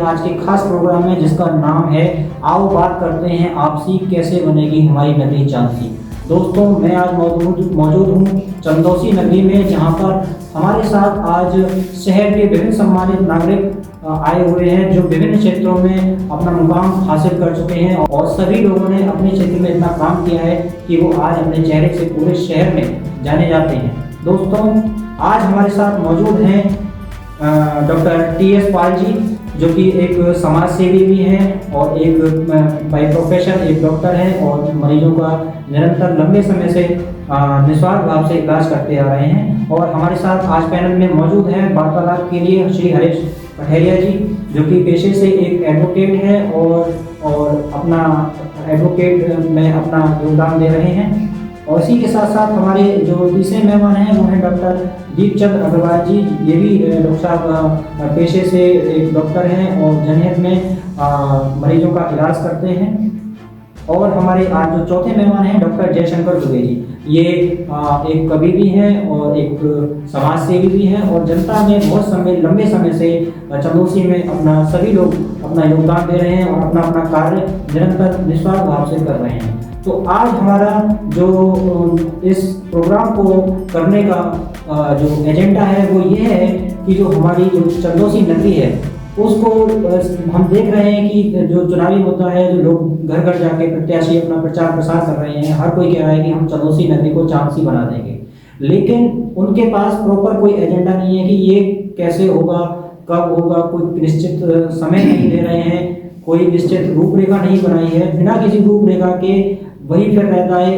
आज के खास प्रोग्राम में, जिसका नाम है आओ बात करते हैं आपसी, कैसे बनेगी हमारी नगरी झांसी। दोस्तों, मैं आज मौजूद हूँ चंदौसी नगरी में, जहाँ पर हमारे साथ आज शहर के विभिन्न सम्मानित नागरिक आए हुए हैं, जो विभिन्न क्षेत्रों में अपना मुकाम हासिल कर चुके हैं और सभी लोगों ने अपने क्षेत्र में इतना काम किया है कि वो आज अपने चेहरे से पूरे शहर में जाने जाते हैं। दोस्तों, आज हमारे साथ मौजूद हैं डॉक्टर टी.एस. पाल जी, जो कि एक समाज सेवी भी हैं और एक बाय प्रोफेशन एक डॉक्टर हैं और मरीजों का निरंतर लंबे समय से निस्वार्थ भाव से इलाज करते आ रहे हैं। और हमारे साथ आज पैनल में मौजूद हैं वार्तालाप के लिए श्री हरीश कठेरिया जी, जो कि पेशे से एक एडवोकेट है और अपना एडवोकेट में अपना योगदान दे रहे हैं। और इसी के साथ साथ हमारे जो तीसरे मेहमान हैं वो हैं डॉक्टर दीपचंद अग्रवाल जी। ये भी डॉक्टर साहब पेशे से एक डॉक्टर हैं और जनहित में मरीजों का इलाज करते हैं। और हमारे आज जो चौथे मेहमान हैं डॉक्टर जयशंकर दुबे जी, ये एक कवि भी हैं और एक समाज सेवी भी हैं और जनता में बहुत लंबे समय से चंदौसी में सभी लोग अपना योगदान दे रहे हैं और अपना कार्य निरंतर निस्वार्थ भाव से कर रहे हैं। तो आज हमारा जो इस प्रोग्राम को करने का जो एजेंडा है वो ये है कि जो हमारी जो चंदौसी नगरी है उसको हम देख रहे हैं कि जो चुनावी मुद्दा है, जो लोग घर घर जाके प्रत्याशी अपना प्रचार प्रसार कर रहे हैं, हर कोई कह रहा है कि हम चंदौसी नगरी को झांसी बना देंगे, लेकिन उनके पास प्रॉपर कोई एजेंडा नहीं है कि ये कैसे होगा, कब होगा, कोई निश्चित समय नहीं दे रहे हैं, कोई निश्चित रूपरेखा नहीं बनाई है। बिना किसी रूपरेखा के वही फिर रहता है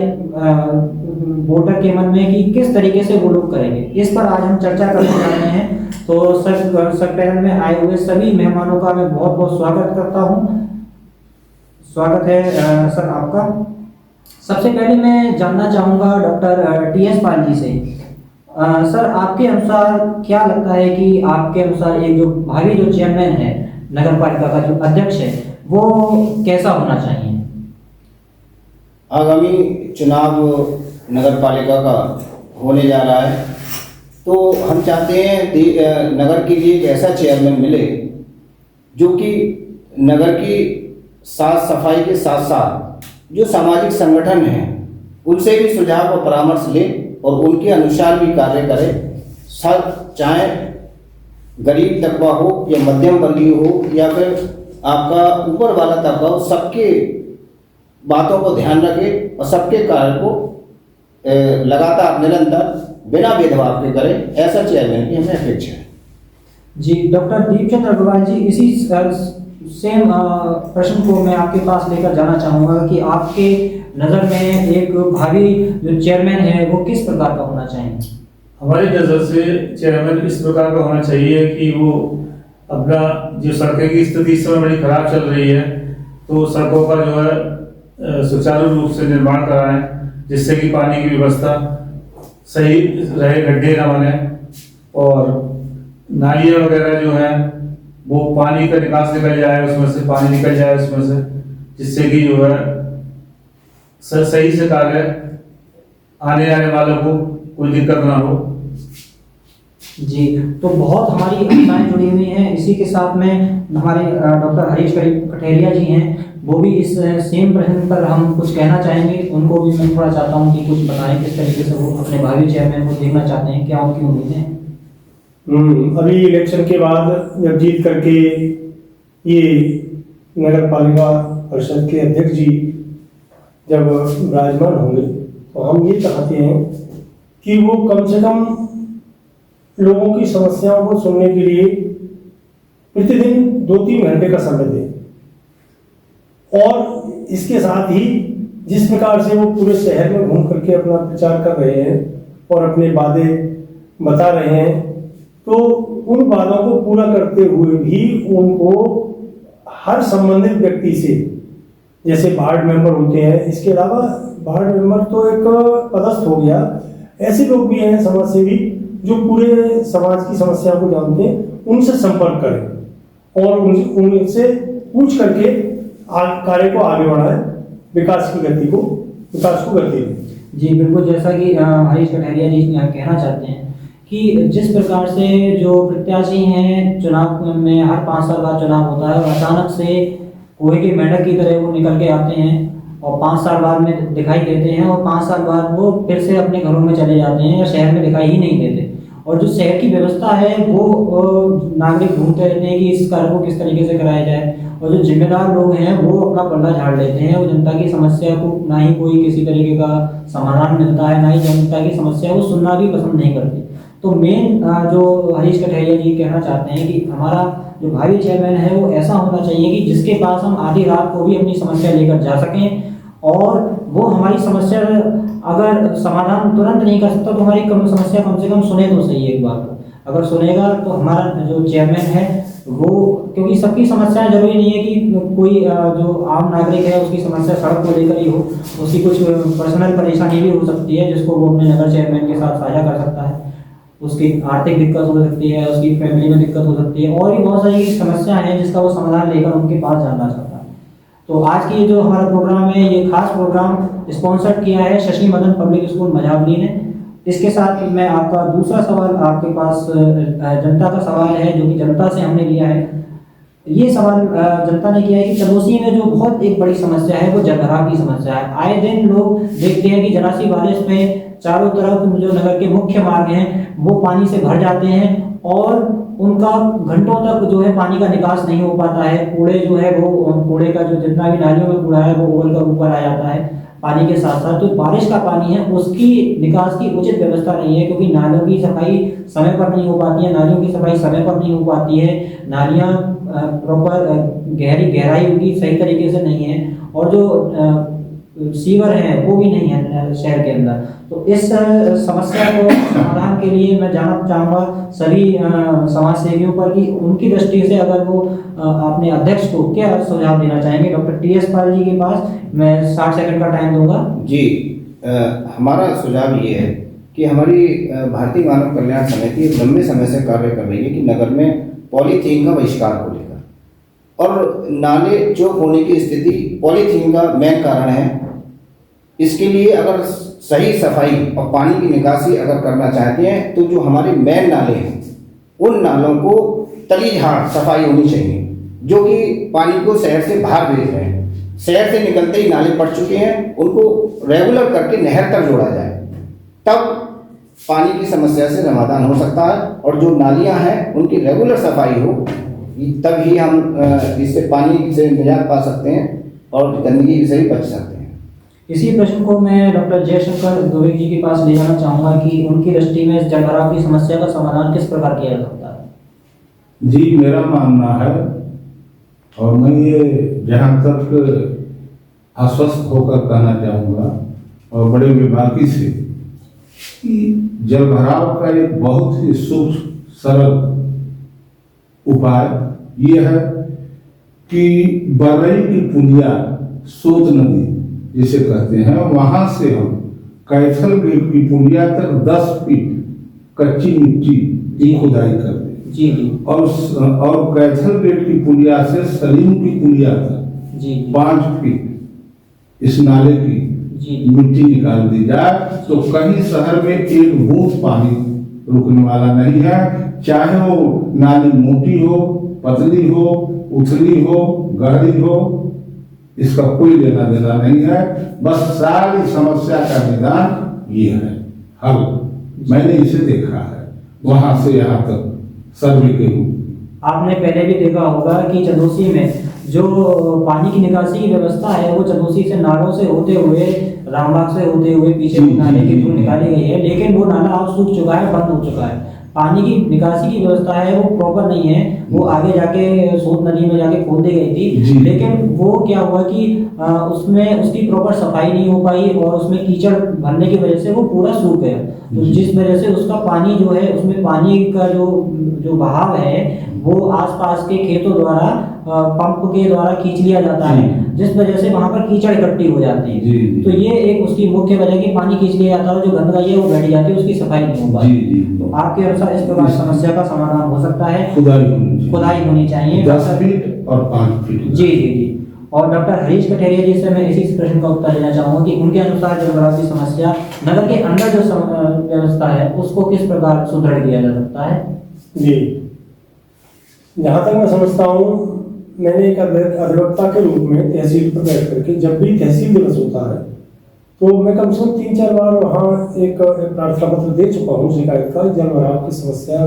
वोटर के मन में कि किस तरीके से वो लोग करेंगे। इस पर आज हम चर्चा करने जा रहे हैं। तो सर पैनल में आए हुए सभी मेहमानों का मैं बहुत बहुत स्वागत करता हूं। स्वागत है सर आपका। सबसे पहले मैं जानना चाहूँगा डॉक्टर टी.एस. पाल जी से, सर आपके अनुसार क्या लगता है कि आपके अनुसार एक जो भावी जो चेयरमैन है नगर पालिका का, जो अध्यक्ष है, वो कैसा होना चाहिए? आगामी चुनाव नगर पालिका का होने जा रहा है, तो हम चाहते हैं नगर के लिए एक ऐसा चेयरमैन मिले जो कि नगर की साफ सफाई के साथ साथ जो सामाजिक संगठन हैं उनसे भी सुझाव और परामर्श ले और उनके अनुसार भी कार्य करे। चाहे गरीब तबका हो या मध्यम वर्गीय हो या फिर आपका ऊपर वाला तबका हो, सबके बातों को ध्यान रखे और सबके कार्य को लगातार निरंतर बिना भेदभाव के करें। ऐसा चेयरमैन की हमें अपेक्षा है। जी, डॉक्टर दीपचंद अग्रवाल जी, इसी सेम प्रश्न को मैं आपके पास लेकर जाना चाहूँगा कि आपके नज़र में एक भावी जो चेयरमैन है वो किस प्रकार का होना चाहिए? हमारी नज़र से चेयरमैन इस प्रकार का होना चाहिए कि वो अपना जो सड़कें की स्थिति इस समय बड़ी खराब चल रही है, तो सड़कों का जो है सुचारू रूप से निर्माण कराएं, जिससे कि पानी की व्यवस्था सही रहे, गड्ढे न बने और नालियाँ वगैरह जो हैं वो पानी का निकास निकल जाए, उसमें से पानी निकल जाए उसमें से, जिससे कि जो है सही से कार्य आने वालों को कोई दिक्कत ना हो। जी, तो बहुत हमारी आशाएं जुड़ी हुई हैं। इसी के साथ में हमारे डॉक्टर हरीश कठेरिया जी हैं, वो भी इस सेम प्रश्न पर हम कुछ कहना चाहेंगे। उनको भी मैं थोड़ा चाहता हूं कि कुछ बताएं किस तरीके से वो अपने भावी चेयरमैन को देखना चाहते हैं, क्या उनकी उम्मीदें हैं। अभी इलेक्शन के बाद जब जीत करके ये नगर पालिका परिषद के अध्यक्ष जी जब विराजमान होंगे, तो हम ये चाहते हैं कि वो कम से कम लोगों की समस्याओं को सुनने के लिए प्रतिदिन 2-3 घंटे का समय दें। और इसके साथ ही जिस प्रकार से वो पूरे शहर में घूम करके अपना प्रचार कर रहे हैं और अपने वादे बता रहे हैं, तो उन वादों को पूरा करते हुए भी उनको हर संबंधित व्यक्ति से, जैसे वार्ड मेंबर होते हैं, इसके अलावा वार्ड मेंबर तो एक पदस्थ हो गया, ऐसे लोग भी हैं समाज सेवी जो पूरे समाज की समस्या को जानते हैं, उनसे संपर्क करें और उनसे पूछ करके कार्य को आगे बढ़ाएं, विकास को गति दें। जी बिल्कुल, जैसा कि हरीश कठेरिया जी कहना चाहते हैं कि जिस प्रकार से जो प्रत्याशी हैं चुनाव में हर 5 साल बाद चुनाव होता है और अचानक से कुएं के मेंढक की तरह वो निकल के आते हैं और 5 साल बाद में दिखाई देते हैं और 5 साल बाद वो फिर से अपने घरों में चले जाते हैं या शहर में दिखाई ही नहीं देते। और जो शहर की व्यवस्था है वो नागरिक ढूंढते रहते हैं कि इस कार्य को किस तरीके से कराया जाए, और जो जिम्मेदार लोग हैं वो अपना पल्ला झाड़ लेते हैं और जनता की समस्या को ना ही कोई किसी तरीके का समाधान मिलता है, ना ही जनता की समस्या को सुनना भी पसंद नहीं करती। तो मेन जो हरीश कठेरिया जी कहना चाहते हैं कि हमारा जो भावी चेयरमैन है वो ऐसा होना चाहिए कि जिसके पास हम आधी रात को भी अपनी समस्या लेकर जा सकें और वो हमारी समस्या अगर समाधान तुरंत नहीं कर सकता तो हमारी समस्या कम से कम सुने तो सही एक बार को। अगर सुनेगा तो हमारा जो चेयरमैन है वो, क्योंकि सबकी समस्याएं जरूरी नहीं है कि कोई जो आम नागरिक है उसकी समस्या सड़क को लेकर ही हो, उसकी कुछ पर्सनल परेशानी भी हो सकती है जिसको वो अपने नगर चेयरमैन के साथ साझा कर सकता है। उसकी आर्थिक दिक्कत हो सकती है, उसकी फैमिली में दिक्कत हो सकती है और भी बहुत सारी समस्या हैं जिसका वो समाधान लेकर उनके पास जाना चाहता है। तो आज की जो हमारा प्रोग्राम है ये खास प्रोग्राम स्पॉन्सर किया है शशि मदन पब्लिक स्कूल मझावली ने। इसके साथ मैं आपका दूसरा सवाल आपके पास जनता का सवाल है जो कि जनता से हमने लिया है। ये सवाल जनता ने किया है कि चंदौसी में जो बहुत एक बड़ी समस्या है वो जलभराव की समस्या है। आए दिन लोग देखते हैं कि जरा सी बारिश में चारों तरफ जो नगर के मुख्य मार्ग हैं वो पानी से भर जाते हैं और उनका घंटों तक जो है पानी का निकास नहीं हो पाता है। कूड़े जो है वो कूड़े का जो जितना भी नालियों में कूड़ा है वो उबल कर ऊपर आ जाता है पानी के साथ साथ। तो बारिश का पानी है उसकी निकास की उचित व्यवस्था नहीं है क्योंकि नालों की सफाई समय पर नहीं हो पाती है, नालियों की सफाई समय पर नहीं हो पाती है, नालियाँ प्रॉपर गहराई उनकी सही तरीके से नहीं है और जो सीवर है वो भी नहीं है शहर के अंदर। तो इस समस्या को समाधान के लिए मैं जानना चाहूँगा सभी समाज सेवियों पर कि उनकी दृष्टि से अगर वो अपने अध्यक्ष को क्या सुझाव देना चाहेंगे। Doctor T.S.. पाल जी के पास मैं 60 सेकंड का टाइम दूंगा। जी, हमारा सुझाव ये है कि हमारी भारतीय मानव कल्याण समिति लंबे समय से कार्य कर रही है कि नगर में पॉलीथीन का बहिष्कार को लेकर, और नाले चौक होने की स्थिति पॉलीथीन का मेन कारण है। इसके लिए अगर सही सफाई और पानी की निकासी अगर करना चाहते हैं तो जो हमारे मेन नाले हैं उन नालों को तली झाड़ सफाई होनी चाहिए, जो कि पानी को शहर से बाहर भेज रहे हैं। शहर से निकलते ही नाले पड़ चुके हैं, उनको रेगुलर करके नहर तक जोड़ा जाए, तब पानी की समस्या से समाधान हो सकता है। और जो नालियां हैं उनकी रेगुलर सफाई हो, तब ही हम इससे पानी से निजात पा सकते हैं और गंदगी से भी बच सकते हैं। इसी प्रश्न को मैं डॉक्टर जयशंकर दुबे जी के पास ले जाना चाहूँगा कि उनकी दृष्टि में इस जलभराव की समस्या का समाधान किस प्रकार किया जा सकता है। जी, मेरा मानना है और मैं ये जहाँ तक आश्वस्त होकर कहना चाहूँगा और बड़े विभागी से कि जलभराव का एक बहुत ही सूक्ष्म सरल उपाय ये है कि बरई की पुनिया सोत नदी जिसे कहते हैं, वहां से हम कैथल गेट की पुनिया तक 10 फीट कच्ची मिट्टी की खुदाई कर दें जी और कैथल गेट की पुनिया से सलीम की पुनिया तक जी 5 फीट इस नाले की मिट्टी निकाल दी जाए तो कहीं शहर में एक बूंद पानी रुकने वाला नहीं है। चाहे वो नाली मोटी हो, पतली हो, उथली हो, गहरी हो, इसका कोई लेना देना नहीं है। बस सारी समस्या का निदान ये है हल। मैंने इसे देखा है वहां से यहाँ तक सर्वे के रूप। आपने पहले भी देखा होगा कि चंदौसी में जो पानी की निकासी की व्यवस्था है वो चंदौसी से नालों से होते हुए रामबाग से होते हुए पीछे नाले के थ्रू निकाली गई है, लेकिन वो नाला अब सूख चुका है, बंद हो चुका है। पानी की निकासी की व्यवस्था है वो प्रॉपर नहीं है, वो आगे जाके सोत नदी में जाके खोद दी गई थी, लेकिन वो क्या हुआ कि उसमें उसकी प्रॉपर सफाई नहीं हो पाई और उसमें कीचड़ भरने की वजह से वो पूरा सूख गया। तो जिस वजह से उसका पानी जो है उसमें पानी का जो बहाव है वो आसपास के खेतों द्वारा पंप के द्वारा खींच लिया जाता है, जिस वजह से वहां पर कीचड़ इकट्ठी हो जाती है। तो ये एक उसकी मुख्य वजह की पानी खींच लिया जाता है और जो गंदगी है वो बैठ जाती है, उसकी सफाई नहीं हो पाती। तो आपके अनुसार इस प्रकार समस्या का समाधान हो सकता है, खुदाई होनी चाहिए 10 फीट और 5 फीट। जी जी जी। और डॉक्टर हरीश कठेरिया जी से मैं इसी प्रश्न का उत्तर देना चाहूँगा कि उनके अनुसार जल भराव की समस्या नगर के अंदर जो व्यवस्था है उसको किस प्रकार सुदृढ़ किया जा सकता है। जी, जहाँ तक मैं समझता हूँ, मैंने एक अधिवक्ता के रूप में तहसील पर बैठ करके जब भी तहसील दिवस होता है तो मैं कम से कम 3-4 बार वहाँ एक प्रार्थना पत्र दे चुका हूँ शिकायत का। जल भराव की समस्या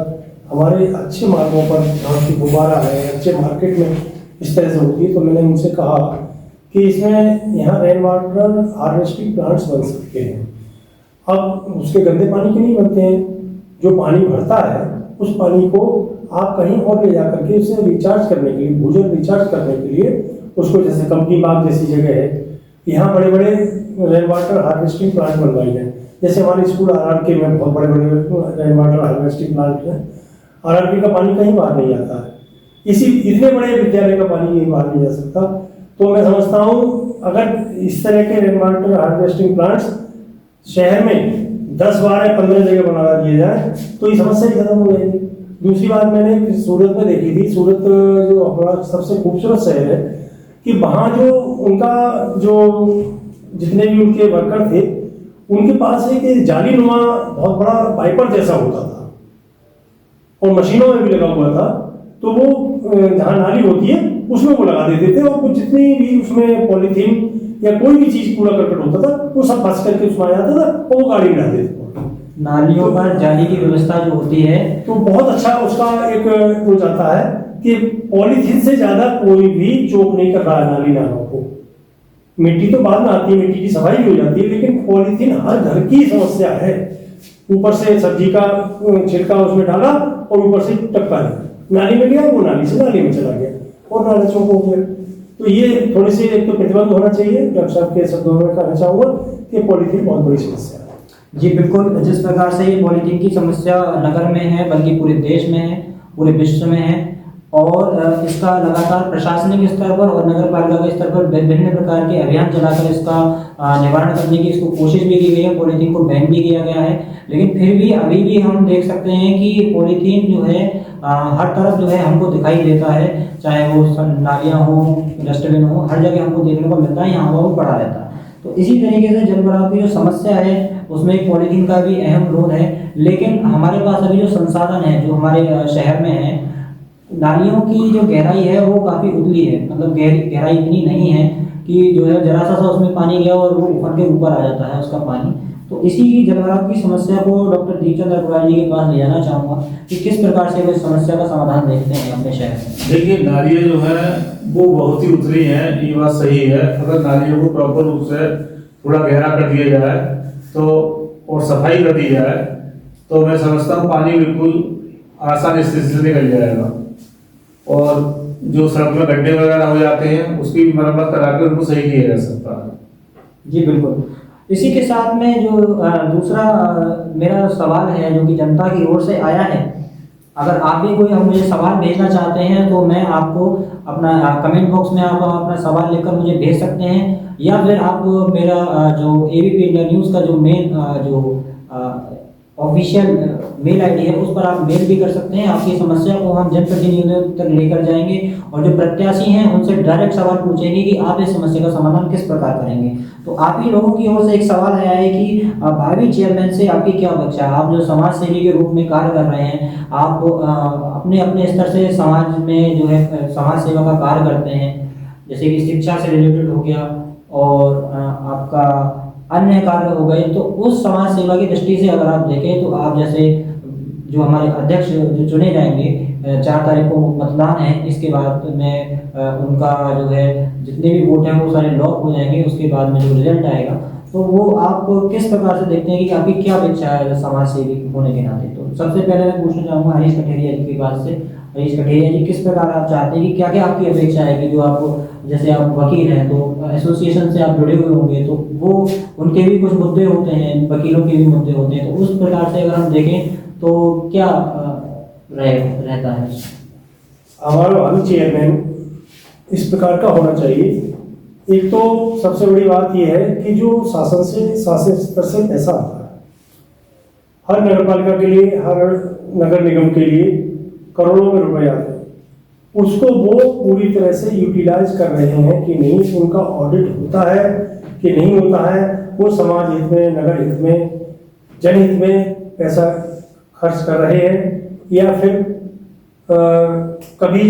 हमारे अच्छे मार्गों पर जहाँ की गुब्बारा है, अच्छे मार्केट में इस तरह से होती है, तो मैंने उनसे कहा कि इसमें यहाँ रेन वाटर हार्वेस्टिंग प्लांट्स बन सकते हैं। अब उसके गंदे पानी के नहीं बनते हैं, जो पानी भरता है उस पानी को आप कहीं और ले जा करके उसे रिचार्ज करने के लिए, भूजल रिचार्ज करने के लिए उसको, जैसे कंपनी बाग जैसी जगह है, यहाँ बड़े बड़े रेन वाटर हार्वेस्टिंग प्लांट बनवाए हैं। जैसे हमारे स्कूल RRK में बहुत बड़े बड़े रेन वाटर हार्वेस्टिंग प्लांट हैं। RRK का पानी कहीं बाहर नहीं जाता है, इतने बड़े विद्यालय का पानी कहीं बाहर नहीं जा सकता। तो मैं समझता हूँ अगर इस तरह के रेन वाटर हार्वेस्टिंग प्लांट्स शहर में 10, 12, 15 जगह बना दिए जाए तो ये समस्या ही खत्म हो जाएगी। दूसरी बात मैंने सूरत में देखी थी, सूरत जो हमारा सबसे खूबसूरत शहर है, कि वहाँ जो उनका जो जितने भी उनके वर्कर थे उनके पास एक जालीनुमा बहुत बड़ा वाइपर जैसा होता था और मशीनों में भी लगा हुआ था। तो वो जहाँ नाली होती है उसमें वो लगा देते थे और कुछ जितनी भी उसमें पॉलीथीन या कोई भी चीज कूड़ा करकट होता था वो सब फंस करके उसमें आ जाता था और वो गाड़ी में डाल देते थे। नालियों पर जाली की व्यवस्था जो होती है तो बहुत अच्छा उसका एक हो जाता है कि पॉलीथीन से ज्यादा कोई भी चोक नहीं कर रहा है नाली नालों को। मिट्टी तो बाद में आती है, मिट्टी की सफाई भी हो जाती है, लेकिन पॉलीथीन हर घर की समस्या है। ऊपर से सब्जी का छिलका उसमें डाला और ऊपर से टपका दिया, नाली में गया, वो नाली से नाली में चला गया और नाला चौक हो गया। तो ये थोड़ी सी एक तो प्रतिबंध होना चाहिए। डॉक्टर साहब के शब्दों में कहना चाहूँगा कि पॉलीथीन बहुत बड़ी समस्या है। जी बिल्कुल, जिस प्रकार से ये पॉलीथीन की समस्या नगर में है, बल्कि पूरे देश में है, पूरे विश्व में है, और इसका लगातार प्रशासनिक स्तर पर और नगर पालिका के स्तर पर विभिन्न प्रकार के अभियान चलाकर इसका निवारण करने की इसको कोशिश भी की गई है, पॉलीथीन को बैन भी किया गया है। लेकिन फिर भी अभी भी हम देख सकते हैं कि पॉलीथीन जो है हर तरफ जो है हमको दिखाई देता है, चाहे वो नालियाँ हो, डस्टबिन हो, हर जगह हमको देखने को मिलता है, यहाँ वो पड़ा रहता है। तो इसी तरीके से जल भराव की जो समस्या है उसमें एक पॉलीथीन का भी अहम रोल है। लेकिन हमारे पास अभी जो संसाधन है जो हमारे शहर में है, नालियों की जो गहराई है वो काफ़ी उतली है, मतलब गहराई इतनी नहीं है कि जो है जरा सा उसमें पानी गया और वो उफर के ऊपर आ जाता है उसका पानी। तो इसी जल भराव की समस्या को डॉक्टर दीपचंद अग्रवाल जी के पास ले जाना चाहूँगा कि किस प्रकार से वो इस समस्या का समाधान देखते हैं अपने शहर में। देखिए, नालियाँ जो है वो बहुत ही उतरी हैं, ये बात सही है। अगर नालियों को प्रॉपर रूप से थोड़ा गहरा कर दिया जाए तो और सफाई कर दी जाए तो मैं समझता हूँ पानी बिल्कुल आसानी से निकल जाएगा। और जो सड़क में गड्ढे वगैरह हो जाते हैं उसकी भी मरम्मत करा के उनको सही किया जा सकता है। जी बिल्कुल। इसी के साथ में जो दूसरा मेरा सवाल है जो कि जनता की ओर से आया है, अगर आप भी कोई मुझे सवाल भेजना चाहते हैं तो मैं आपको अपना कमेंट बॉक्स में आप अपना सवाल लिखकर मुझे भेज सकते हैं, या फिर आप मेरा जो ABP इंडिया न्यूज़ का जो मेन जो ऑफिशियल मेल आईडी है उस पर आप मेल भी कर सकते हैं। आपकी समस्या को हम जनप्रतिनिधियों तक लेकर जाएंगे और जो प्रत्याशी हैं उनसे डायरेक्ट सवाल पूछेंगे कि आप इस समस्या का समाधान किस प्रकार करेंगे। तो आप ही लोगों की ओर से एक सवाल आया है कि भावी चेयरमैन से आपकी क्या अपेक्षा है। आप जो समाज सेवी के रूप में कार्य कर रहे हैं, आप अपने अपने स्तर से समाज में जो है समाज सेवा का कार्य करते हैं, जैसे कि शिक्षा से रिलेटेड हो गया और आपका अन्य कार्य हो गए। तो उस समाज सेवा की दृष्टि से अगर आप देखें तो आप जैसे जो हमारे अध्यक्ष जो चुने जाएंगे 4 तारीख को मतदान है, इसके बाद में उनका जो है जितने भी वोट हैं वो सारे लॉक हो जाएंगे। उसके बाद में जो रिजल्ट आएगा तो वो आप किस प्रकार से देखते हैं कि आपकी क्या अपेक्षा है समाज सेवी होने के नाते। तो सबसे पहले मैं पूछना चाहूँगा हरीश कठेरिया जी के पास से। हरीश कठेरिया जी, किस प्रकार आप चाहते हैं कि क्या क्या आपकी अपेक्षा है कि जो आपको, जैसे आप वकील हैं तो एसोसिएशन से आप जुड़े हुए होंगे तो वो उनके भी कुछ मुद्दे होते हैं, वकीलों के भी मुद्दे होते हैं, तो उस प्रकार से अगर हम देखें तो क्या रहता है। हमारा भावी चेयरमैन इस प्रकार का होना चाहिए। एक तो सबसे बड़ी बात यह है कि जो शासन स्तर से पैसा आता है, हर नगर पालिका के लिए, हर नगर निगम के लिए करोड़ों में रुपए आते हैं, उसको वो पूरी तरह से यूटिलाइज कर रहे हैं कि नहीं, उनका ऑडिट होता है कि नहीं होता है, वो समाज हित में, नगर हित में, जनहित में पैसा खर्च कर रहे हैं, या फिर कभी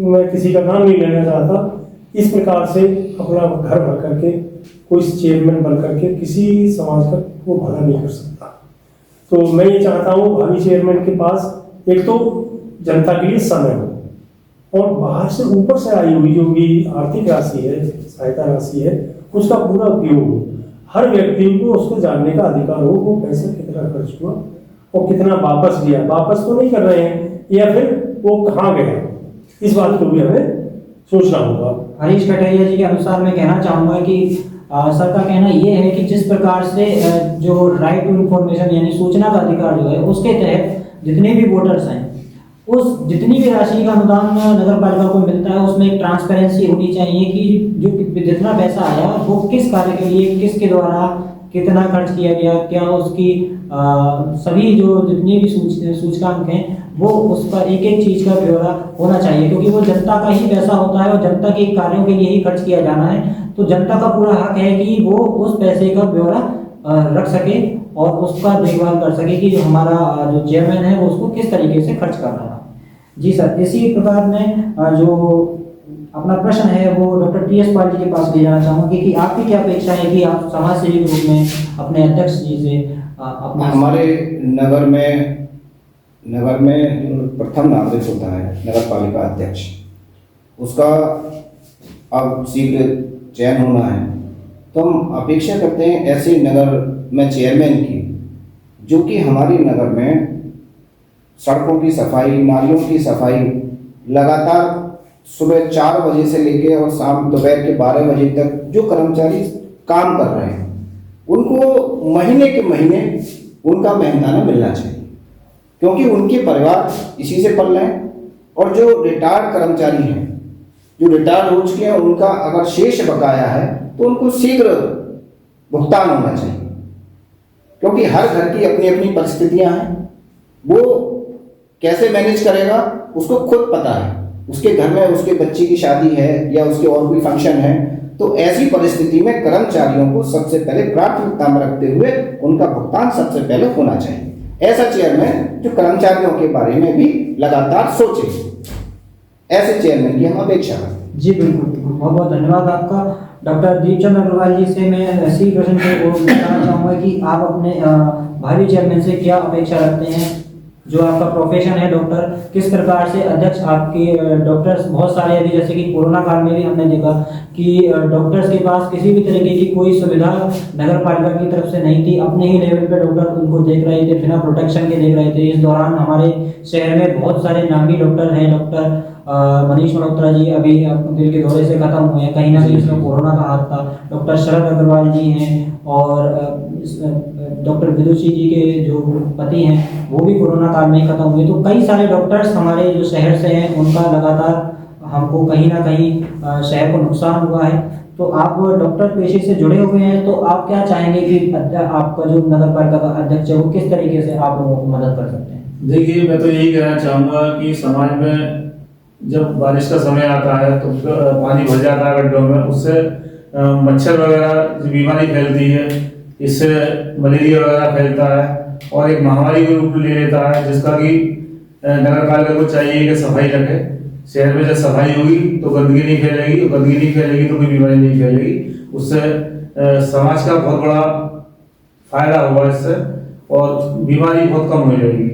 मैं किसी का नाम नहीं लेना चाहता, इस प्रकार से अपना घर भर करके कोई चेयरमैन बन करके किसी समाज का वो भला नहीं कर सकता। तो मैं ये चाहता हूँ भावी चेयरमैन के पास एक तो जनता के लिए समय हो, और बाहर से ऊपर से आई हुई जो भी आर्थिक राशि है, सहायता राशि है, उसका पूरा उपयोग हो। हर व्यक्ति को उसको जानने का अधिकार हो, वो पैसा कितना खर्च हुआ और कितना वापस दिया, वापस तो नहीं कर रहे हैं, या फिर वो कहाँ गया, इस बात को भी हमें सोचना होगा। हरीश कटारिया जी के अनुसार मैं कहना चाहूँगा कि सर का कहना ये है कि जिस प्रकार से जो राइट टू इन्फॉर्मेशन यानी सूचना का अधिकार जो है, उसके तहत जितने भी वोटर्स हैं, उस जितनी भी राशि का अनुदान नगर पालिका को मिलता है, उसमें एक ट्रांसपेरेंसी होनी चाहिए कि जो जितना पैसा आया वो किस कार्य के लिए, किसके द्वारा कितना खर्च किया गया, क्या उसकी सभी जो जितनी भी सूचकांक हैं वो उस पर एक एक चीज़ का ब्यौरा होना चाहिए, क्योंकि वो जनता का ही पैसा होता है और जनता के कार्यों के लिए ही खर्च किया जाना है। तो जनता का पूरा हक है कि वो उस पैसे का ब्यौरा रख सके और उसका देखभाल कर सके कि जो हमारा जो चेयरमैन है वो उसको किस तरीके से खर्च कर रहा है। जी सर, इसी प्रकार में जो अपना प्रश्न है वो डॉक्टर टी.एस. पाल जी के पास ले जाना चाहूँगा कि आपकी क्या अपेक्षा है कि आप समाज सेवी के रूप में अपने अध्यक्ष जी से अपना हमारे नगर में जो प्रथम नागरिक होता है नगर पालिका अध्यक्ष, उसका अब शीघ्र चयन होना है, तो हम अपेक्षा करते हैं ऐसे नगर में चेयरमैन की जो कि हमारी नगर में सड़कों की सफाई, नालियों की सफाई लगातार सुबह 4 बजे से लेकर और शाम दोपहर के 12 बजे तक जो कर्मचारी काम कर रहे हैं, उनको महीने के महीने उनका मेहनताना मिलना चाहिए, क्योंकि उनके परिवार इसी से पल रहे हैं। और जो रिटायर्ड कर्मचारी हैं, जो रिटायर्ड हो चुके हैं, उनका अगर शेष बकाया है तो उनको शीघ्र भुगतान होना चाहिए, क्योंकि हर घर की अपनी अपनी परिस्थितियां हैं। वो कैसे मैनेज करेगा उसको खुद पता है, उसके घर में उसके बच्चे की शादी है या उसके और कोई फंक्शन है, तो ऐसी परिस्थिति में कर्मचारियों को सबसे पहले प्राथमिकता में रखते हुए उनका भुगतान सबसे पहले होना चाहिए। ऐसा चेयरमैन जो कर्मचारियों के बारे में भी लगातार सोचे, ऐसे चेयरमैन की हम अपेक्षा करते हैं। जी बिल्कुल, बहुत बहुत धन्यवाद आपका। डॉक्टर दीपचंद अग्रवाल जी से मैं ऐसी प्रश्न को बताना चाहूँगा कि आप अपने भावी चेयरमैन से क्या अपेक्षा रखते हैं, जो आपका प्रोफेशन है डॉक्टर, किस प्रकार से अध्यक्ष आपके डॉक्टर्स बहुत सारे अभी जैसे कि कोरोना काल में भी हमने देखा कि डॉक्टर्स के पास किसी भी तरीके की कोई सुविधा नगर पालिका की तरफ से नहीं थी, अपने ही लेवल पे डॉक्टर उनको देख रहे थे, बिना प्रोटेक्शन के देख रहे थे। इस दौरान हमारे शहर में बहुत सारे नामी डॉक्टर हैं, डॉक्टर मनीष मल्होत्रा जी अभी दिल के दौरे से खत्म हुए हैं, कहीं ना कहीं इसमें कोरोना का हाथ था। डॉक्टर शरद अग्रवाल जी हैं और डॉक्टर विदुषी जी के जो पति हैं वो भी कोरोना काल में ही खत्म हुए। तो कई सारे डॉक्टर्स हमारे जो शहर से हैं, उनका लगातार हमको कहीं ना कहीं शहर को नुकसान हुआ है। तो आप डॉक्टर पेशे से जुड़े हुए हैं, तो आप क्या चाहेंगे कि आपका जो नगर पालिका का अध्यक्ष है वो किस तरीके से आप लोगों को मदद कर सकते हैं? देखिए, मैं तो यही कहना चाहूँगा कि समाज में जब बारिश का समय आता है तो पानी भर जाता है गड्ढों में, उससे मच्छर वगैरह बीमारी फैलती है, इससे मलेरिया वगैरह फैलता है और एक महामारी के रूप ले लेता है, जिसका कि नगर पालिका को चाहिए कि सफाई रखे। शहर में जब सफाई होगी तो गंदगी नहीं फैलेगी, और गंदगी नहीं फैलेगी तो कोई बीमारी नहीं फैलेगी। उससे समाज का बहुत बड़ा फायदा होगा इससे, और बीमारी बहुत कम हो जाएगी।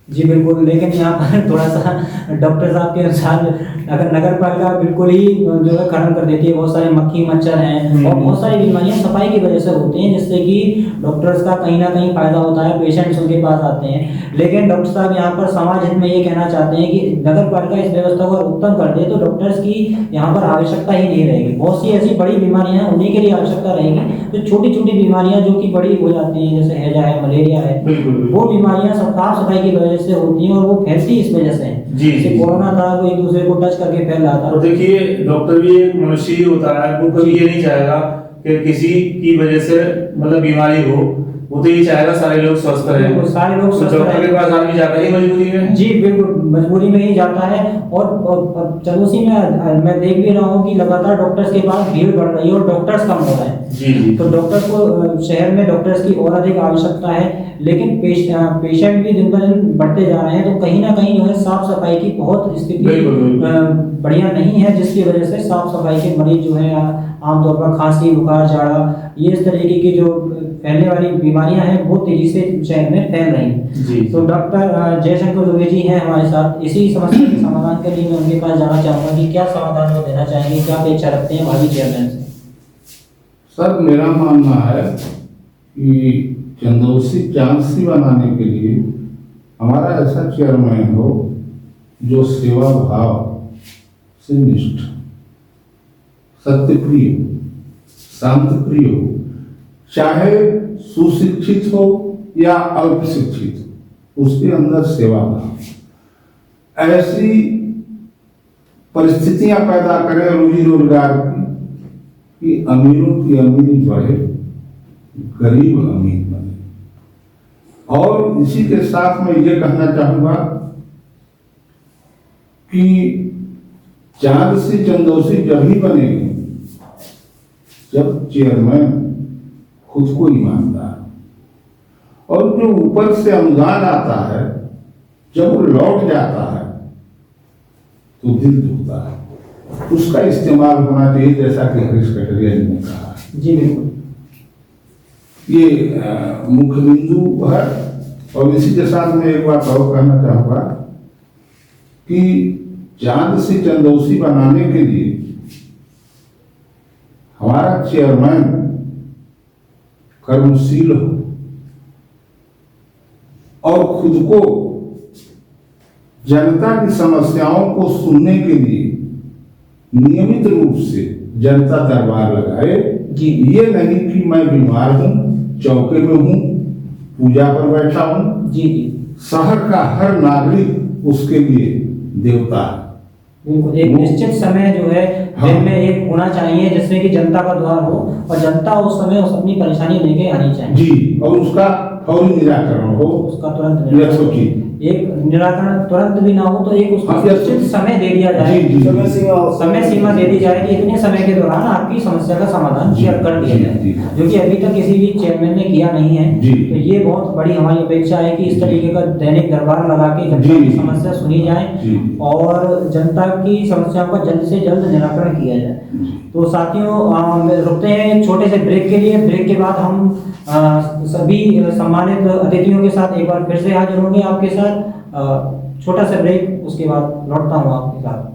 जी बिल्कुल, लेकिन यहाँ पर थोड़ा सा डॉक्टर साहब के अनुसार अगर नगर पालिका बिल्कुल ही जो है खत्म कर देती है, बहुत सारे मक्खी मच्छर हैं और बहुत सारी बीमारियां सफाई की वजह से होती हैं, जिससे कि डॉक्टर्स का कहीं ना कहीं फायदा होता है, पेशेंट्स उनके पास आते हैं। लेकिन डॉक्टर साहब यहाँ पर समाज हित में ये कहना चाहते हैं कि नगर पालिका इस व्यवस्था को उत्तम कर दे तो डॉक्टर्स की यहाँ पर आवश्यकता ही नहीं रहेगी। बहुत सी ऐसी बड़ी बीमारियां हैं, उन्हीं के लिए आवश्यकता रहेगी। जो छोटी छोटी बीमारियां जो कि बड़ी हो जाती हैं, जैसे हैजा है, मलेरिया है, वो बीमारियां साफ सफाई की वजह से होती हैं और वो फैलती इस वजह से है। जी, जैसे कोरोना था, वो एक दूसरे को टच करके फैल रहा था। और देखिए, डॉक्टर भी एक मनुष्य ही होता है, वो कभी ये नहीं चाहेगा कि किसी की वजह से मतलब बीमारी हो, वो तो ये चाहेगा सारे लोग स्वस्थ रहे। बिल्कुल, सारे लोग स्वस्थ डॉक्टर रहें। के पास आदमी जाता ही मजबूरी में। जी बिल्कुल, मजबूरी में ही जाता है। और चंदौसी में मैं देख भी रहा हूँ कि लगातार डॉक्टर्स के पास भीड़ बढ़ रही है और डॉक्टर्स कम हो रहे हैं। जी जी। तो डॉक्टर्स को शहर में डॉक्टर्स की और अधिक आवश्यकता है, लेकिन पेशेंट भी दिन ब दिन बढ़ते जा रहे हैं। तो कहीं ना कहीं जो है साफ सफाई की बहुत स्थिति बिल्कुल, बिल्कुल। बढ़िया नहीं है, जिसकी वजह से साफ सफाई के मरीज जो है आमतौर पर खांसी, बुखार, झाड़ा, ये इस तरीके की जो फैलने वाली बीमारियां हैं वो तेजी से शहर में फैल रही हैं। जी। तो डॉक्टर जयशंकर दुबे जी हैं हमारे साथ। इसी समस्या के समाधान के लिए मैं उनके पास जाना चाहूंगा कि क्या समाधान वो देना चाहेंगे, क्या अपेक्षा रखते हैं भावी चेयरमैन से। सर, मेरा मानना है कि चंदौसी चांसी बनाने के लिए हमारा ऐसा चेयरमैन हो जो सेवा भाव से निष्ठ, सत्यप्रिय, शांतप्रिय हो, चाहे सुशिक्षित हो या अल्प शिक्षित हो, उसके अंदर सेवा भाव, ऐसी परिस्थितियां पैदा करें रोजी रोजगार की कि अमीरों की अमीरी बढ़े, गरीब अमीर बने। और इसी के साथ मैं ये कहना चाहूंगा कि चांद से चंदौसी जब ही बनेगी जब चेयरमैन खुद को ईमानदार और जो ऊपर से अनुदान आता है जब वो लौट जाता है तो दिल दुखता है। उसका इस्तेमाल होना चाहिए, जैसा कि हरीश कटरिया जी ने कहा। जी बिल्कुल, ये मुख्य बिंदु है। और इसी के साथ मैं एक बात और कहना चाहूंगा कि चांद से चंदौसी बनाने के लिए हमारा चेयरमैन कर्मशील हो और खुद को जनता की समस्याओं को सुनने के लिए नियमित रूप से जनता दरबार लगाए। जी। ये नहीं कि मैं बीमार हूं, चौके में हूं, पूजा पर बैठा हूं। जी जी शहर का हर नागरिक उसके लिए देवता है। बिल्कुल, एक निश्चित समय जो है हाँ। दिन में एक होना चाहिए जिसमें कि जनता का द्वार हो और जनता उस समय उस अपनी परेशानी लेके आनी चाहिए। जी, और उसका फौरी निराकरण हो, उसका तुरंत यह सोचिए। एक निराकरण तुरंत भी ना हो तो एक उसको हाँ, यह निश्चित समय दे दिया जाए। जी, जी, समय सीमा समय सीमा दे दी जाए कि इतने समय के दौरान आपकी समस्या का समाधान जी, कर दिया जी, जाए, जी। जो कि अभी तक किसी भी चेयरमैन ने किया नहीं है। जी। तो ये बहुत बड़ी हमारी अपेक्षा है कि इस तरीके का दैनिक दरबार लगा के जनता जी, की जी। समस्या सुनी जाए जी। और जनता की समस्याओं का जल्द से जल्द निराकरण किया जाए। तो साथियों, रुकते हैं एक छोटे से ब्रेक के लिए। ब्रेक के बाद हम सभी सम्मानित अतिथियों के साथ एक बार फिर से हाजिर होंगे आपके साथ। छोटा सा ब्रेक, उसके बाद लौटता हूँ आपके साथ।